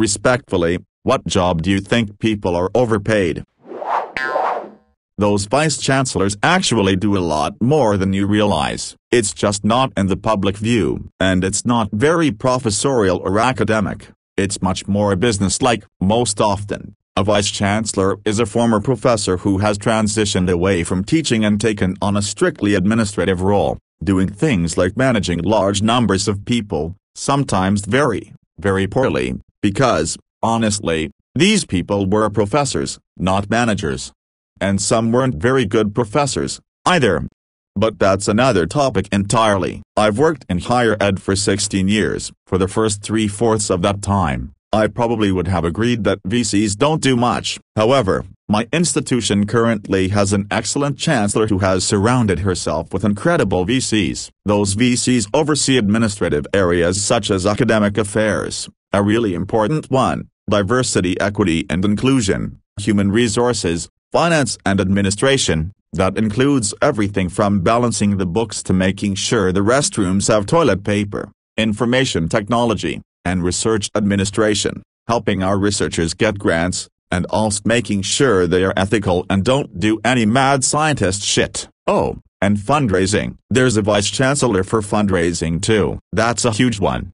Respectfully, what job do you think people are overpaid? Those vice-chancellors actually do a lot more than you realize. It's just not in the public view, and it's not very professorial or academic. It's much more business-like. Most often, a vice-chancellor is a former professor who has transitioned away from teaching and taken on a strictly administrative role, doing things like managing large numbers of people, sometimes very, very poorly, because, honestly, these people were professors, not managers. And some weren't very good professors, either. But that's another topic entirely. I've worked in higher ed for 16 years. For the first 3/4 of that time, I probably would have agreed that VCs don't do much. However, my institution currently has an excellent chancellor who has surrounded herself with incredible VCs. Those VCs oversee administrative areas such as academic affairs, a really important one, diversity, equity and inclusion, human resources, finance and administration. That includes everything from balancing the books to making sure the restrooms have toilet paper, information technology, and research administration, helping our researchers get grants, and also making sure they are ethical and don't do any mad scientist shit. Oh, and fundraising. There's a vice-chancellor for fundraising too. That's a huge one.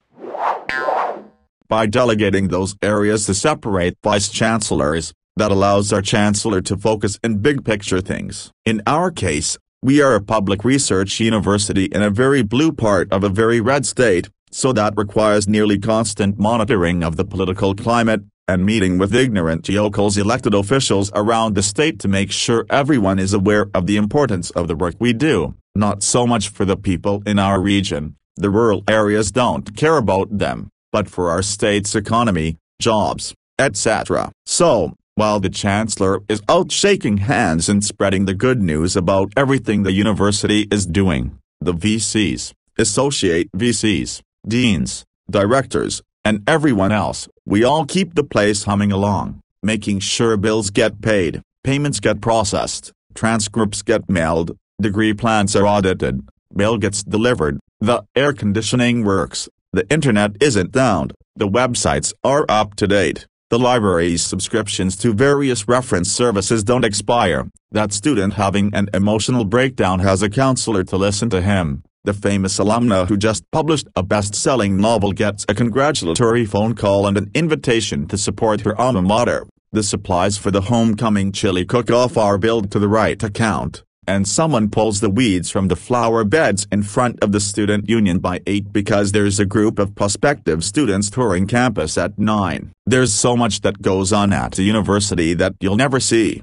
By delegating those areas to separate vice-chancellors, that allows our chancellor to focus in big-picture things. In our case, we are a public research university in a very blue part of a very red state, so that requires nearly constant monitoring of the political climate, and meeting with ignorant yokels elected officials around the state to make sure everyone is aware of the importance of the work we do. Not so much for the people in our region, the rural areas don't care about them, but for our state's economy, jobs, etc. So, while the chancellor is out shaking hands and spreading the good news about everything the university is doing, the VCs, associate VCs, deans, directors, and everyone else, we all keep the place humming along, making sure bills get paid, payments get processed, transcripts get mailed, degree plans are audited, mail gets delivered, the air conditioning works, the internet isn't down, the websites are up to date. The library's subscriptions to various reference services don't expire. That student having an emotional breakdown has a counselor to listen to him. The famous alumna who just published a best-selling novel gets a congratulatory phone call and an invitation to support her alma mater. The supplies for the homecoming chili cook-off are billed to the right account, and someone pulls the weeds from the flower beds in front of the student union by 8 because there's a group of prospective students touring campus at 9. There's so much that goes on at the university that you'll never see.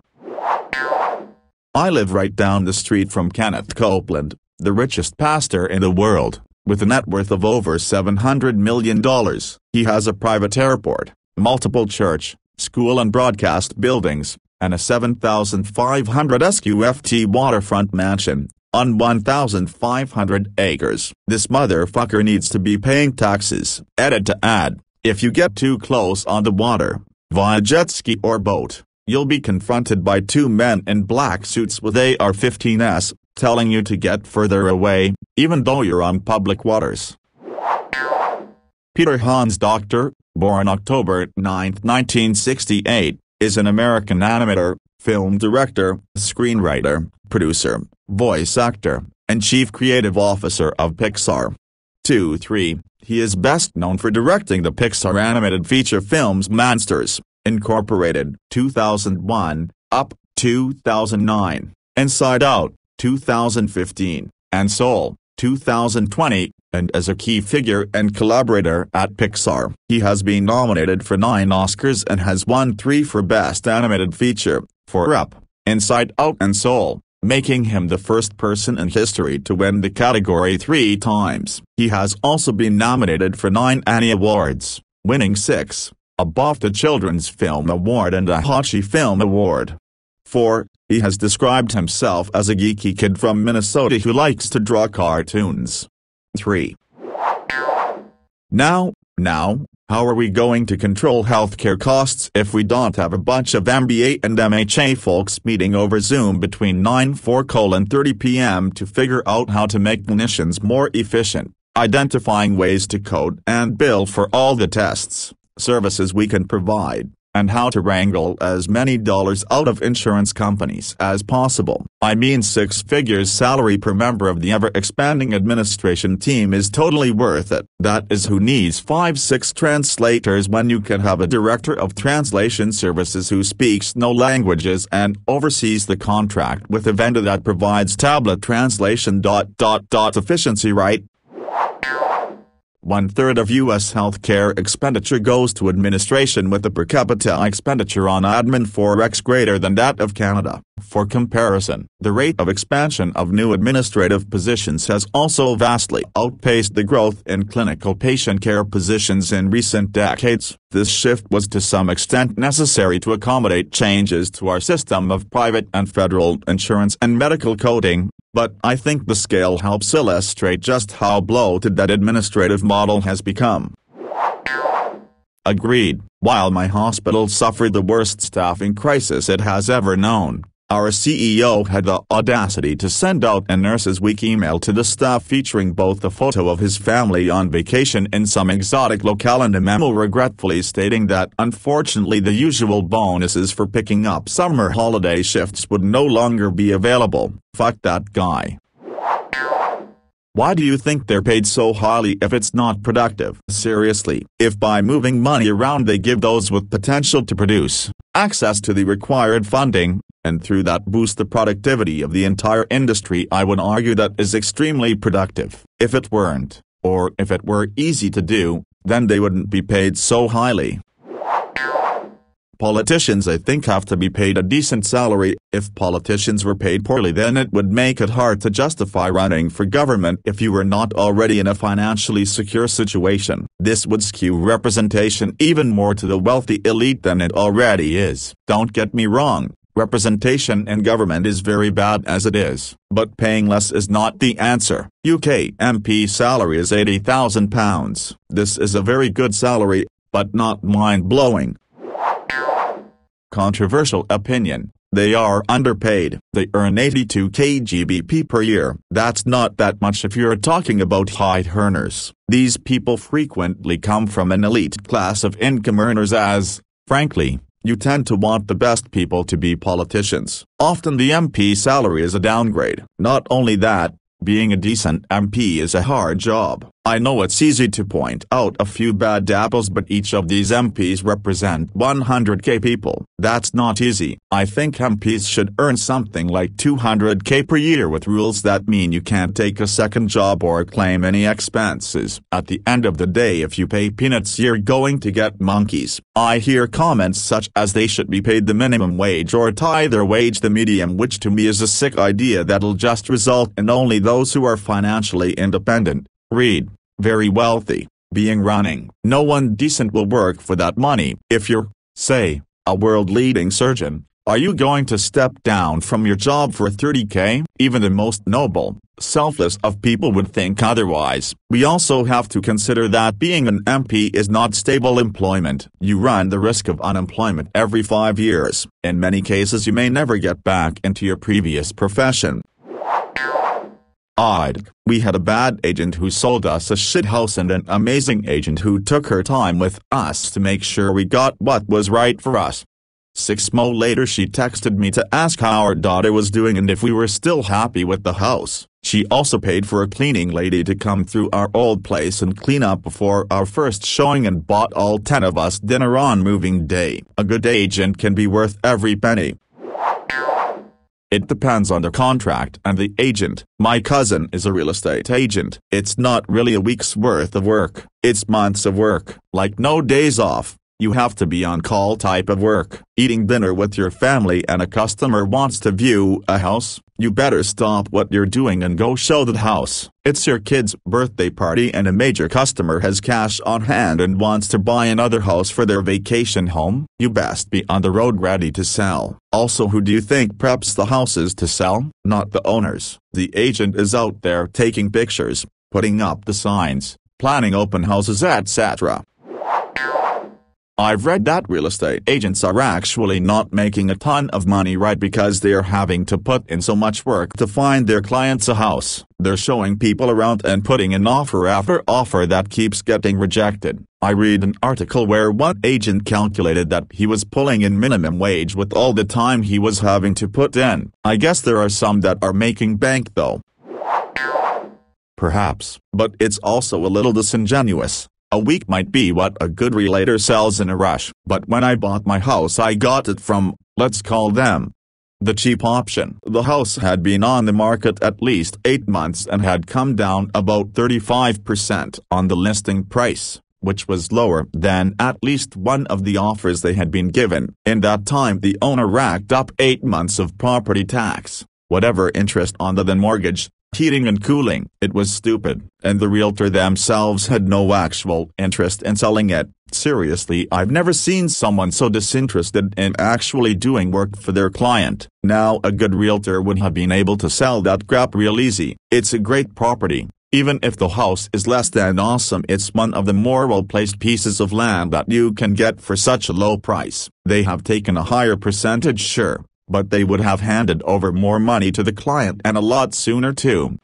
I live right down the street from Kenneth Copeland, the richest pastor in the world, with a net worth of over $700 million. He has a private airport, multiple church, school and broadcast buildings, and a 7,500 sqft waterfront mansion, on 1,500 acres. This motherfucker needs to be paying taxes. Edit to add, if you get too close on the water, via jet ski or boat, you'll be confronted by two men in black suits with AR-15s, telling you to get further away, even though you're on public waters. Peter Hans Docter, born October 9, 1968, is an American animator, film director, screenwriter, producer, voice actor, and chief creative officer of Pixar. 2-3, he is best known for directing the Pixar animated feature films Monsters, Incorporated, 2001, Up, 2009, Inside Out, 2015, and Soul, 2020, and as a key figure and collaborator at Pixar. He has been nominated for 9 Oscars and has won 3 for Best Animated Feature, for Up, Inside Out and Soul, making him the first person in history to win the category 3 times. He has also been nominated for 9 Annie Awards, winning 6, a BAFTA Children's Film Award and a Hachi Film Award. 4. He has described himself as a geeky kid from Minnesota who likes to draw cartoons. 3. Now, how are we going to control healthcare costs if we don't have a bunch of MBA and MHA folks meeting over Zoom between 9:30 p.m. to figure out how to make clinicians more efficient, identifying ways to code and bill for all the tests, services we can provide, and how to wrangle as many dollars out of insurance companies as possible. I mean, 6 figures salary per member of the ever-expanding administration team is totally worth it. That is who needs 5-6 translators when you can have a director of translation services who speaks no languages and oversees the contract with a vendor that provides tablet translation. Efficiency, right? 1/3 of U.S. healthcare expenditure goes to administration, with the per capita expenditure on admin 4x greater than that of Canada. For comparison, the rate of expansion of new administrative positions has also vastly outpaced the growth in clinical patient care positions in recent decades. This shift was to some extent necessary to accommodate changes to our system of private and federal insurance and medical coding, but I think the scale helps illustrate just how bloated that administrative model has become. Agreed. While my hospital suffered the worst staffing crisis it has ever known, our CEO had the audacity to send out a Nurses Week email to the staff featuring both a photo of his family on vacation in some exotic locale and a memo regretfully stating that unfortunately the usual bonuses for picking up summer holiday shifts would no longer be available. Fuck that guy. Why do you think they're paid so highly if it's not productive? Seriously, if by moving money around they give those with potential to produce access to the required funding, and through that boost the productivity of the entire industry, I would argue that is extremely productive. If it weren't, or if it were easy to do, then they wouldn't be paid so highly. Politicians, I think, have to be paid a decent salary. If politicians were paid poorly, then it would make it hard to justify running for government if you were not already in a financially secure situation. This would skew representation even more to the wealthy elite than it already is. Don't get me wrong, representation in government is very bad as it is, but paying less is not the answer. UK MP salary is £80,000. This is a very good salary, but not mind-blowing. Controversial opinion: they are underpaid. They earn 82k GBP per year. That's not that much if you're talking about high earners. These people frequently come from an elite class of income earners, as, frankly, you tend to want the best people to be politicians. Often the MP salary is a downgrade. Not only that, being a decent MP is a hard job. I know it's easy to point out a few bad apples, but each of these MPs represent 100k people. That's not easy. I think MPs should earn something like 200k per year, with rules that mean you can't take a second job or claim any expenses. At the end of the day, if you pay peanuts, you're going to get monkeys. I hear comments such as they should be paid the minimum wage or tie their wage the medium, which to me is a sick idea that'll just result in only those who are financially independent, read, very wealthy, being running. No one decent will work for that money. If you're, say, a world-leading surgeon, are you going to step down from your job for 30k? Even the most noble, selfless of people would think otherwise. We also have to consider that being an MP is not stable employment. You run the risk of unemployment every 5 years. In many cases you may never get back into your previous profession. We had a bad agent who sold us a shithouse and an amazing agent who took her time with us to make sure we got what was right for us. 6 months later she texted me to ask how our daughter was doing and if we were still happy with the house. She also paid for a cleaning lady to come through our old place and clean up before our first showing, and bought all 10 of us dinner on moving day. A good agent can be worth every penny. It depends on the contract and the agent. My cousin is a real estate agent. It's not really a week's worth of work, it's months of work. Like no days off. You have to be on call type of work. Eating dinner with your family and a customer wants to view a house, you better stop what you're doing and go show the house. It's your kid's birthday party and a major customer has cash on hand and wants to buy another house for their vacation home. You best be on the road ready to sell. Also, who do you think preps the houses to sell? Not the owners. The agent is out there taking pictures, putting up the signs, planning open houses, etc. I've read that real estate agents are actually not making a ton of money, right, because they are having to put in so much work to find their clients a house. They're showing people around and putting in offer after offer that keeps getting rejected. I read an article where one agent calculated that he was pulling in minimum wage with all the time he was having to put in. I guess there are some that are making bank though. Perhaps, but it's also a little disingenuous. A week might be what a good realtor sells in a rush, but when I bought my house I got it from, let's call them, the cheap option. The house had been on the market at least 8 months and had come down about 35% on the listing price, which was lower than at least one of the offers they had been given. In that time the owner racked up 8 months of property tax, whatever interest on the mortgage, heating and cooling. It was stupid, and the realtor themselves had no actual interest in selling it. Seriously, I've never seen someone so disinterested in actually doing work for their client. Now a good realtor would have been able to sell that crap real easy. It's a great property. Even if the house is less than awesome, it's one of the more well-placed pieces of land that you can get for such a low price. They have taken a higher percentage, sure, but they would have handed over more money to the client and a lot sooner too.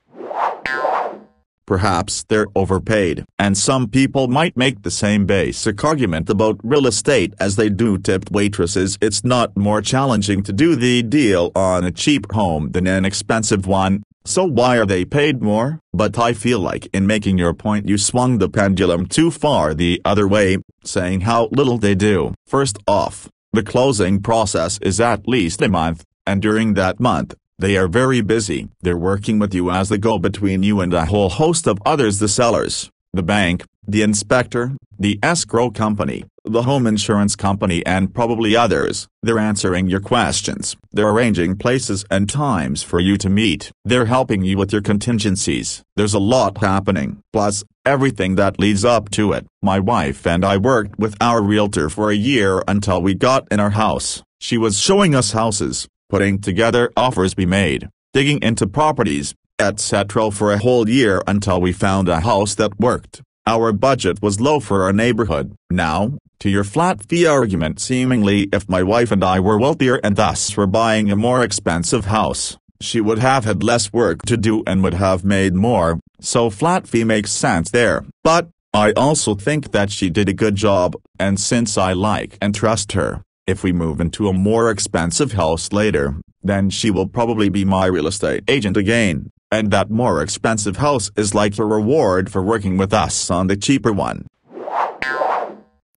Perhaps they're overpaid, and some people might make the same basic argument about real estate as they do tipped waitresses. It's not more challenging to do the deal on a cheap home than an expensive one, so why are they paid more? But I feel like in making your point you swung the pendulum too far the other way, saying how little they do. First off, the closing process is at least a month, and during that month, they are very busy. They're working with you as the go-between you and a whole host of others: the sellers, the bank, the inspector, the escrow company, the home insurance company, and probably others. They're answering your questions. They're arranging places and times for you to meet. They're helping you with your contingencies. There's a lot happening. Plus, everything that leads up to it. My wife and I worked with our realtor for a year until we got in our house. She was showing us houses, putting together offers we made, digging into properties, etc. for a whole year until we found a house that worked. Our budget was low for our neighborhood. Now, to your flat fee argument, seemingly if my wife and I were wealthier and thus were buying a more expensive house, she would have had less work to do and would have made more, so flat fee makes sense there. But, I also think that she did a good job, and since I like and trust her, if we move into a more expensive house later, then she will probably be my real estate agent again, and that more expensive house is like a reward for working with us on the cheaper one.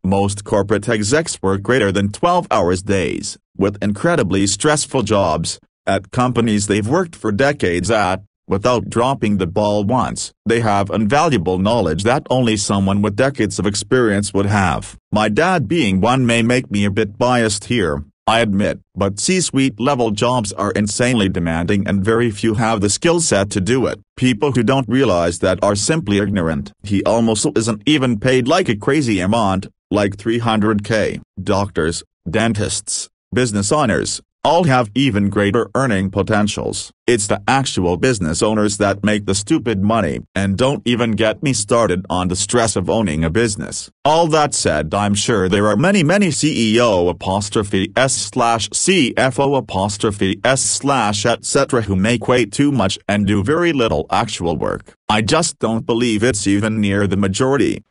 Most corporate execs work greater than 12 hours days, with incredibly stressful jobs, at companies they've worked for decades at, without dropping the ball once. They have invaluable knowledge that only someone with decades of experience would have. My dad being one may make me a bit biased here, I admit, but C-suite level jobs are insanely demanding and very few have the skill set to do it. People who don't realize that are simply ignorant. He almost isn't even paid like a crazy amount, like $300K. Doctors, dentists, business owners, all have even greater earning potentials. It's the actual business owners that make the stupid money. And don't even get me started on the stress of owning a business. All that said, I'm sure there are many CEO''S/CFO''S/etc. who make way too much and do very little actual work. I just don't believe it's even near the majority.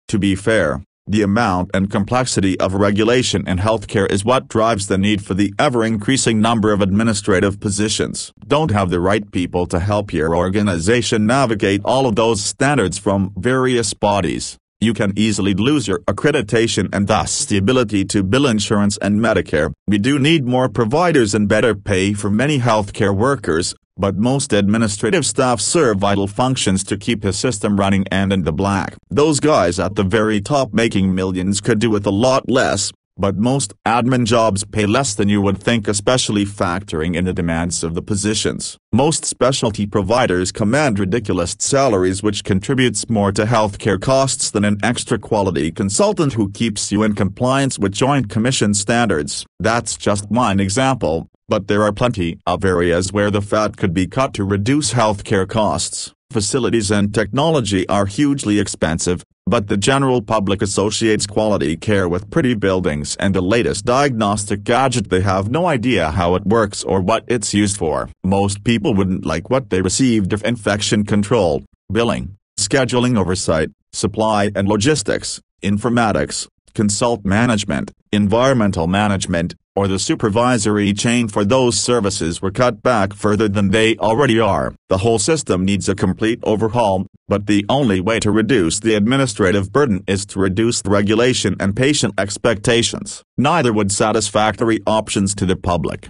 To be fair, the amount and complexity of regulation in healthcare is what drives the need for the ever-increasing number of administrative positions. Don't have the right people to help your organization navigate all of those standards from various bodies, you can easily lose your accreditation and thus the ability to bill insurance and Medicare. We do need more providers and better pay for many healthcare workers, but most administrative staff serve vital functions to keep the system running and in the black. Those guys at the very top making millions could do with a lot less, but most admin jobs pay less than you would think, especially factoring in the demands of the positions. Most specialty providers command ridiculous salaries, which contributes more to healthcare costs than an extra quality consultant who keeps you in compliance with Joint Commission standards. That's just one example, but there are plenty of areas where the fat could be cut to reduce healthcare costs. Facilities and technology are hugely expensive, but the general public associates quality care with pretty buildings and the latest diagnostic gadget. They have no idea how it works or what it's used for. Most people wouldn't like what they received if infection control, billing, scheduling oversight, supply and logistics, informatics, consult management, environmental management, or the supervisory chain for those services were cut back further than they already are. The whole system needs a complete overhaul, but the only way to reduce the administrative burden is to reduce the regulation and patient expectations. Neither would satisfactory options to the public.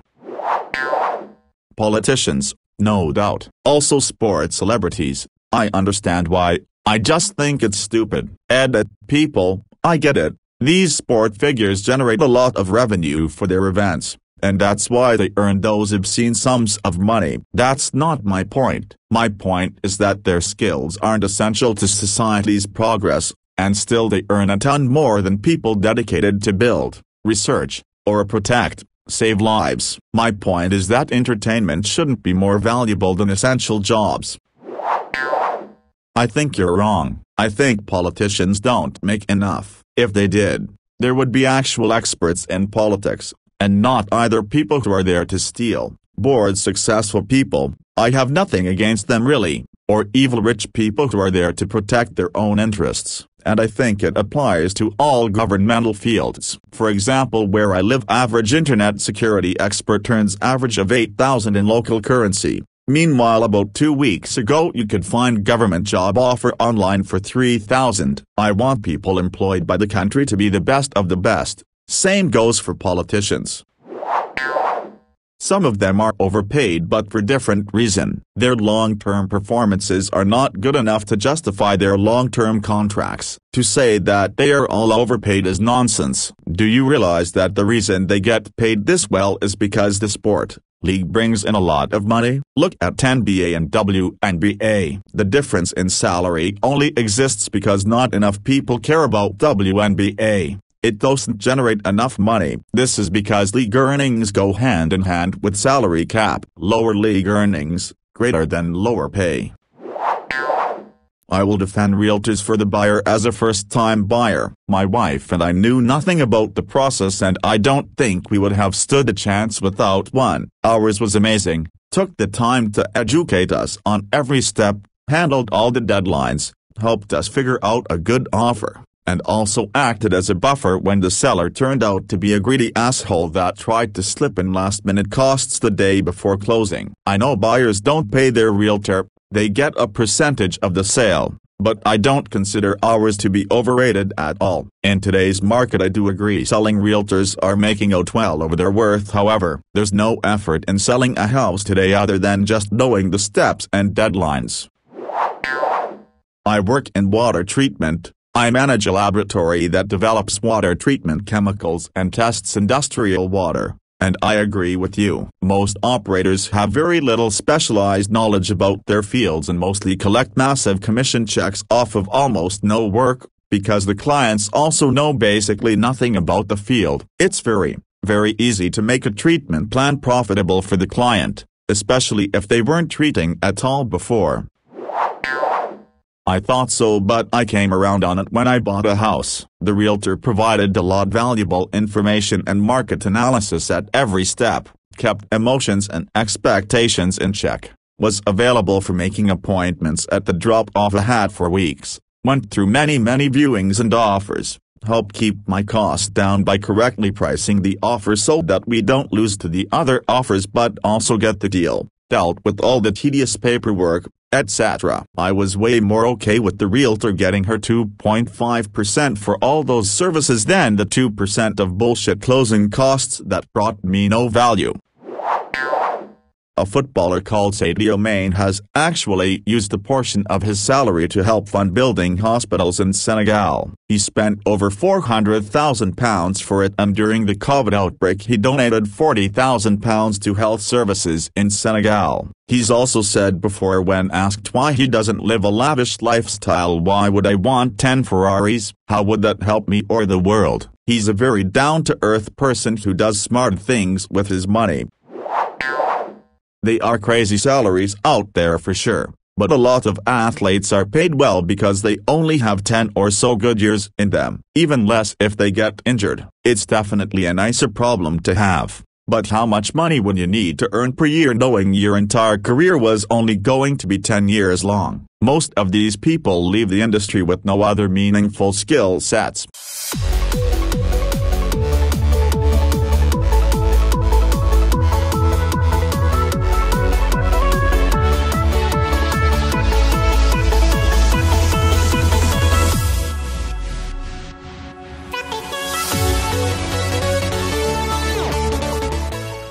Politicians, no doubt. Also sports celebrities. I understand why. I just think it's stupid. People, I get it. These sport figures generate a lot of revenue for their events, and that's why they earn those obscene sums of money. That's not my point. My point is that their skills aren't essential to society's progress, and still they earn a ton more than people dedicated to build, research, or protect, save lives. My point is that entertainment shouldn't be more valuable than essential jobs. I think you're wrong. I think politicians don't make enough. If they did, there would be actual experts in politics, and not either people who are there to steal, bored successful people, I have nothing against them really, or evil rich people who are there to protect their own interests, and I think it applies to all governmental fields. For example, where I live, average internet security expert earns average of $8,000 in local currency. Meanwhile, about 2 weeks ago you could find government job offer online for $3,000. I want people employed by the country to be the best of the best. Same goes for politicians. Some of them are overpaid, but for different reason. Their long-term performances are not good enough to justify their long-term contracts. To say that they are all overpaid is nonsense. Do you realize that the reason they get paid this well is because the sport league brings in a lot of money? Look at NBA and WNBA. The difference in salary only exists because not enough people care about WNBA. It doesn't generate enough money. This is because league earnings go hand in hand with salary cap. Lower league earnings, greater than lower pay. I will defend realtors for the buyer as a first-time buyer. My wife and I knew nothing about the process, and I don't think we would have stood a chance without one. Ours was amazing, took the time to educate us on every step, handled all the deadlines, helped us figure out a good offer, and also acted as a buffer when the seller turned out to be a greedy asshole that tried to slip in last-minute costs the day before closing. I know buyers don't pay their realtor. They get a percentage of the sale, but I don't consider ours to be overrated at all. In today's market, I do agree selling realtors are making out well over their worth. However, there's no effort in selling a house today other than just knowing the steps and deadlines. I work in water treatment. I manage a laboratory that develops water treatment chemicals and tests industrial water. And I agree with you. Most operators have very little specialized knowledge about their fields and mostly collect massive commission checks off of almost no work, because the clients also know basically nothing about the field. It's very easy to make a treatment plan profitable for the client, especially if they weren't treating at all before. I thought so, but I came around on it when I bought a house. The realtor provided a lot valuable information and market analysis at every step, kept emotions and expectations in check, was available for making appointments at the drop of a hat for weeks, went through many viewings and offers, helped keep my costs down by correctly pricing the offer so that we don't lose to the other offers but also get the deal, dealt with all the tedious paperwork, etc. I was way more okay with the realtor getting her 2.5% for all those services than the 2% of bullshit closing costs that brought me no value. A footballer called Sadio Mane has actually used a portion of his salary to help fund building hospitals in Senegal. He spent over £400,000 for it, and during the COVID outbreak he donated £40,000 to health services in Senegal. He's also said before, when asked why he doesn't live a lavish lifestyle, "Why would I want 10 Ferraris? How would that help me or the world?" He's a very down-to-earth person who does smart things with his money. They are crazy salaries out there for sure, But a lot of athletes are paid well because they only have 10 or so good years in them, even less if they get injured. It's definitely a nicer problem to have. But how much money would you need to earn per year knowing your entire career was only going to be 10 years long? Most of these people leave the industry with no other meaningful skill sets.